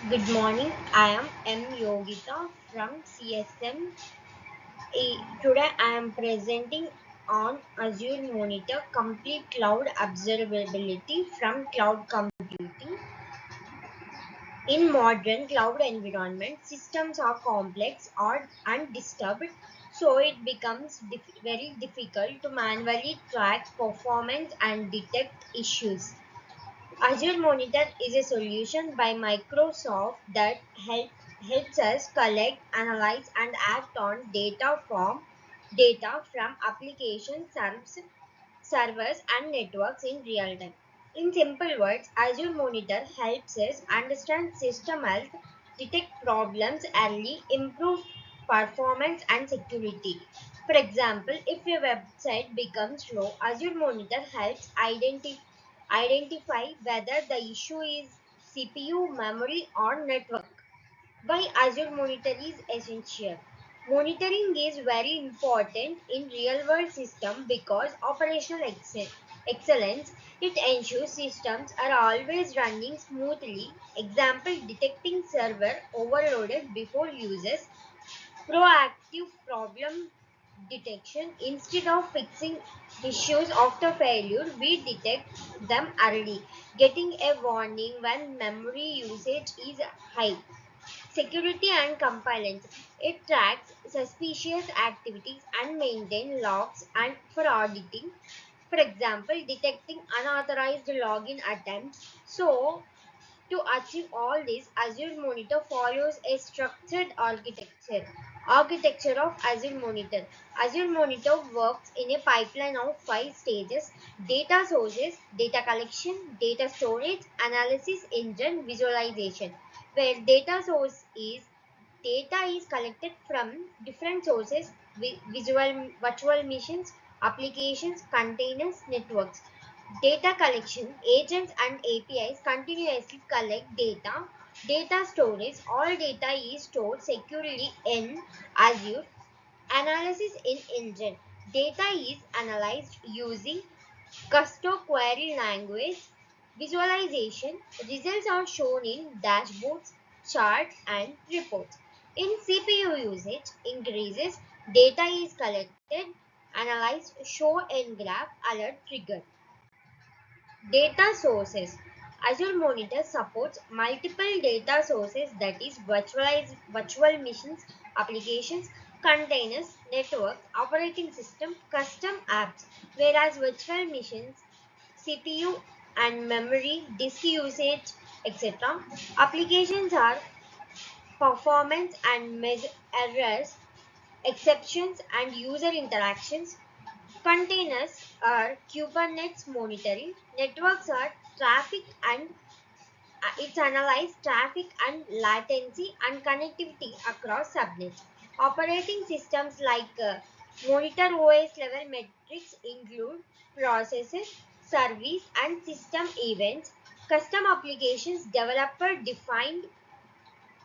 Good morning. I am M. Yogita from CSM. Today I am presenting on Azure Monitor Complete Cloud Observability from Cloud Computing. In modern cloud environments, systems are complex or undisturbed, so it becomes very difficult to manually track performance and detect issues. Azure Monitor is a solution by Microsoft that helps us collect, analyze, and act on data from application servers and networks in real time. In simple words, Azure Monitor helps us understand system health, detect problems early, improve performance and security. For example, if your website becomes slow, Azure Monitor helps identify whether the issue is CPU, memory, or network. Why Azure Monitor is essential. Monitoring is very important in real-world systems because excellence, it ensures systems are always running smoothly. Example, detecting server overloaded before users, proactive problem detection. Instead of fixing issues after failure, we detect them early, getting a warning when memory usage is high. Security and compliance. It tracks suspicious activities and maintains logs and for auditing. For example, detecting unauthorized login attempts. So, to achieve all this, Azure Monitor follows a structured architecture of Azure Monitor. Azure Monitor works in a pipeline of five stages: data sources, data collection, data storage, analysis, engine, visualization. Where data is collected from different sources: visual virtual machines, applications, containers, networks. Data collection, agents and APIs continuously collect data. Data storage, all data is stored securely in Azure. Analysis in engine, data is analyzed using custom query language. Visualization, results are shown in dashboards, charts, and reports. In CPU usage increases, data is collected, analyzed, show in graph, alert triggered. Data sources. Azure Monitor supports multiple data sources, that is virtual machines, applications, containers, networks, operating system, custom apps, whereas virtual machines, CPU and memory, disk usage, etc. Applications are performance and errors, exceptions and user interactions. Containers are Kubernetes monitoring. Networks are traffic and it's analyze traffic and latency and connectivity across subnets. Operating systems like monitor OS level metrics include processes, service, and system events. Custom applications developer defined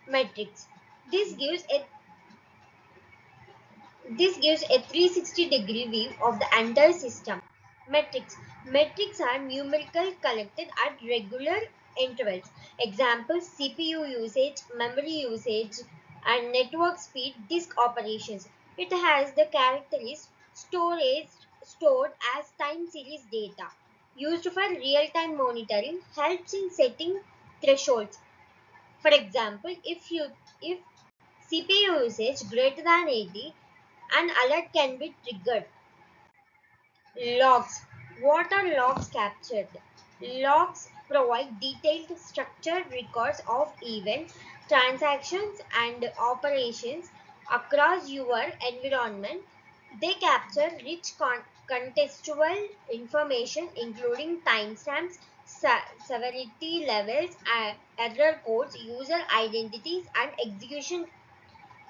metrics. This gives a This gives a 360-degree view of the entire system. Metrics. Metrics are numerical collected at regular intervals. Examples: CPU usage, memory usage, and network speed, disk operations. It has the characteristics storage stored as time series data. Used for real-time monitoring, helps in setting thresholds. For example, if CPU usage greater than 80, an alert can be triggered. Logs. What are logs captured? Logs provide detailed structured records of events, transactions, and operations across your environment. They capture rich contextual information including timestamps, severity levels, error codes, user identities, and execution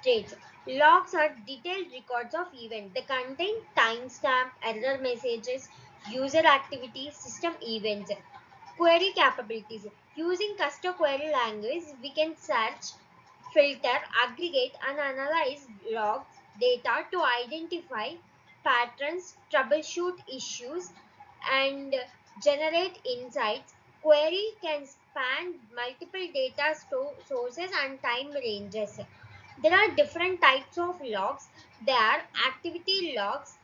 traits. Logs are detailed records of events. They contain timestamp, error messages, user activity, system events. Query capabilities. Using custom query language, we can search, filter, aggregate, and analyze logs data to identify patterns, troubleshoot issues, and generate insights. Query can span multiple data sources and time ranges. There are different types of logs. There are activity logs.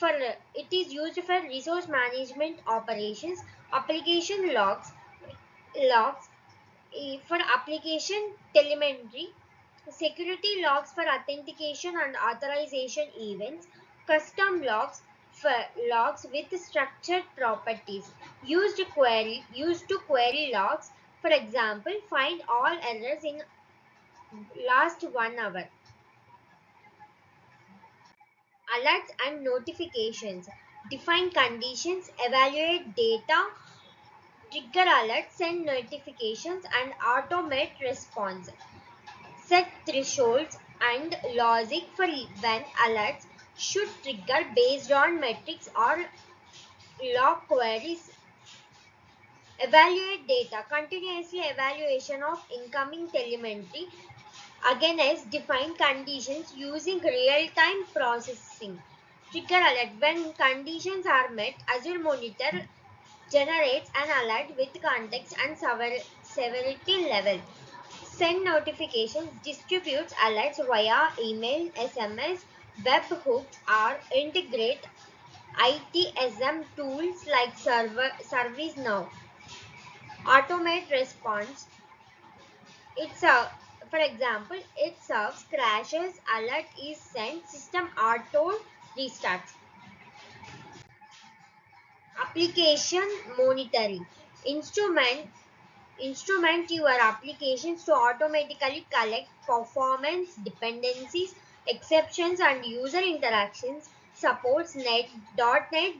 It is used for resource management operations. Application logs for application telemetry. Security logs for authentication and authorization events. Custom logs for logs with structured properties. Used to query logs. For example, find all errors in last 1 hour. Alerts and notifications. Define conditions, evaluate data, trigger alerts, send notifications, and automate response. Set thresholds and logic for when alerts should trigger based on metrics or log queries. Evaluate data. Continuously evaluation of incoming telemetry against defined conditions using real-time processing. Trigger alert. When conditions are met, Azure Monitor generates an alert with context and severity level. Send notifications, distributes alerts via email, SMS, webhooks, or integrate ITSM tools like ServiceNow. Automate response. It's a, for example, it serves crashes, alert is sent, system auto restarts. Application monitoring. Instrument Instrument your applications to automatically collect performance dependencies, exceptions, and user interactions. Supports .NET,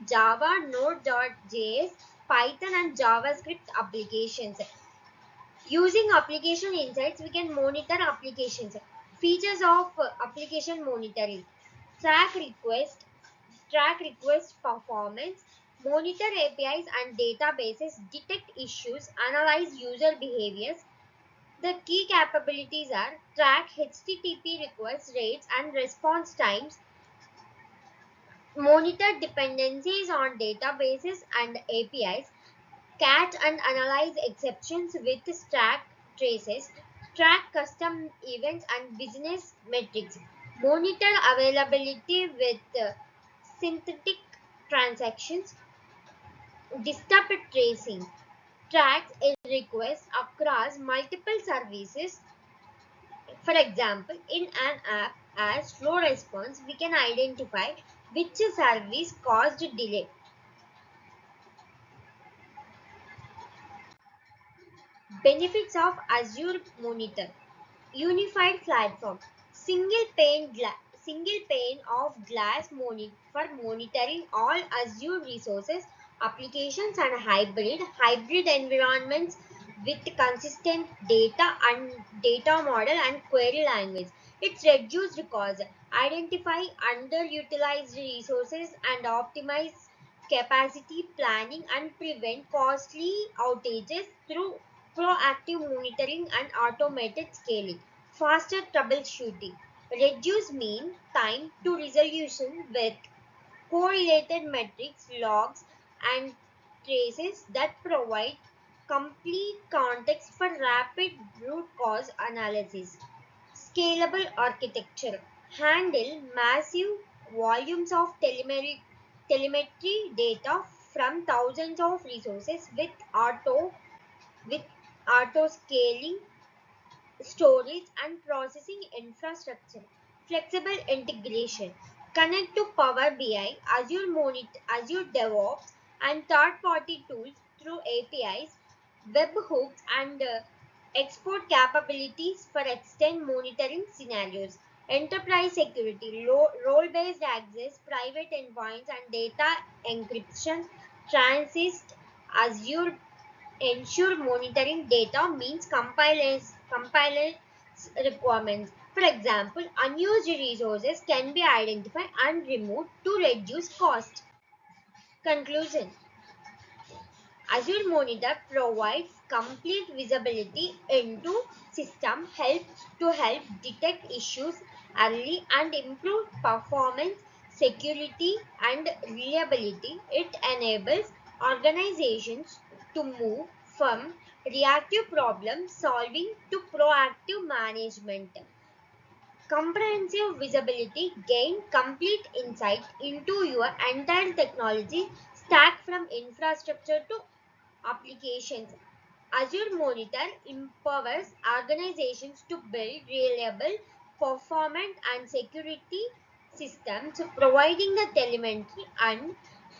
Java, Node.js, Python, and JavaScript applications. Using application insights, we can monitor applications. Features of application monitoring. Track request, Track request performance, monitor APIs and databases, detect issues, analyze user behaviors. The key capabilities are track HTTP request rates and response times, monitor dependencies on databases and APIs, catch and analyze exceptions with stack traces, track custom events and business metrics, monitor availability with synthetic transactions, disturbed tracing, tracks a request across multiple services. For example, in an app as slow response, we can identify which service caused delay. Benefits of Azure Monitor. Unified platform. Single pane of glass for monitoring all Azure resources, applications, and hybrid environments with consistent data model and query language. It's reduced cost, identify underutilized resources and optimize capacity planning and prevent costly outages through proactive monitoring and automated scaling. Faster troubleshooting. Reduce mean time to resolution with correlated metrics, logs, and traces that provide complete context for rapid root cause analysis. Scalable architecture. Handle massive volumes of telemetry data from thousands of resources with auto scaling, storage, and processing infrastructure. Flexible integration. Connect to Power BI, Azure DevOps, and third-party tools through APIs, webhooks, and export capabilities for extend monitoring scenarios. Enterprise security, role-based access, private endpoints, and data encryption. Transist Azure ensure monitoring data means compilers requirements. For example, unused resources can be identified and removed to reduce cost. Conclusion. Azure Monitor provides complete visibility into system help to help detect issues early and improve performance, security, and reliability. It enables organizations to move from reactive problem solving to proactive management. Comprehensive visibility gain complete insight into your entire technology stack from infrastructure to applications. Azure Monitor empowers organizations to build reliable, performant, and security systems, providing the telemetry and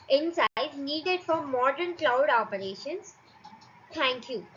insights needed for modern cloud operations. Thank you.